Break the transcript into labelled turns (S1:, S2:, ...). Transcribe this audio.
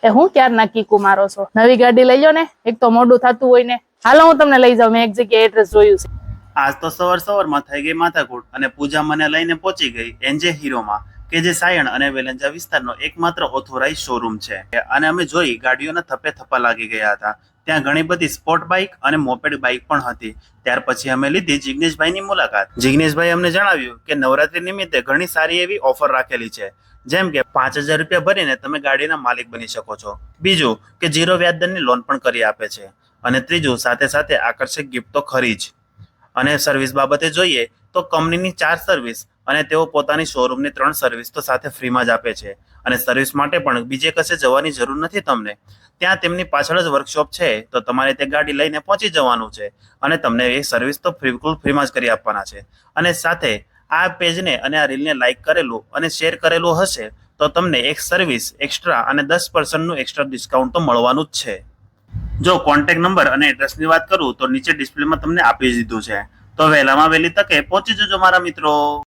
S1: એ હું ક્યારના કીકુ મારો છો? નવી ગાડી લઈ લો ને, એક તો મોડું થતું હોય ને. હાલો હું તમને લઈ જાઉં, મેં એક જગ્યાએ એડ્રેસ જોયું છે.
S2: આજ તો સવારમાં થઈ ગઈ માથાકૂટ અને પૂજા મને લઈને પહોંચી ગઈ એનજે હીરોમાં, કે જે સાયણ અને વેલંજા વિસ્તારનો એકમાત્ર ઓથોરાઇઝ શોરૂમ છે. અને અમે જોઈ ગાડીઓના થપ્પે થપ્પા લાગી ગયા હતા. ત્યાં ઘણી બધી સ્પોર્ટ બાઇક અને મોપેડ બાઇક પણ હતી. ત્યાર પછી અમે લીધી જિગ્નેશભાઈની મુલાકાત. જિગ્નેશભાઈ અમને જણાવ્યું કે નવરાત્રી નિમિત્તે ઘણી સારી એવી ઓફર રાખેલી છે, જેમ કે 5,000 રૂપિયા ભરીને તમે ગાડીના માલિક બની શકો છો. બીજું કે 0 વ્યાજદરની લોન પણ કરી આપે છે. અને ત્રીજું, સાથે સાથે આકર્ષક ગિફ્ટ તો ખરી જ. અને સર્વિસ બાબતે જોઈએ તો કંપનીની 4 સર્વિસ અને તેઓ પોતાની શોરૂમની 3 સર્વિસ તો સાથે ફ્રીમાં જ આપે છે. અને સર્વિસ માટે પણ બીજે કશે જવાની જરૂર નથી તમને. ત્યાં તેમની પાછળ જ વર્કશોપ છે, તો તમારે તે ગાડી લઈને પહોંચી જવાનું છે અને તમને એ સર્વિસ તો બિલકુલ ફ્રીમાં જ કરી આપવાના છે. અને સાથે આ પેજને અને આ રીલને લાઇક કરેલું અને શેર કરેલું હશે તો તમને એક સર્વિસ એક્સ્ટ્રા અને 10%નું એક્સ્ટ્રા ડિસ્કાઉન્ટ તો મળવાનું જ છે. જો કોન્ટેક્ટ નંબર અને એડ્રેસની વાત કરું તો નીચે ડિસ્પ્લેમાં તમને આપી દીધું છે. તો વહેલામાં વહેલી તકે પહોંચી જજો મારા મિત્રો.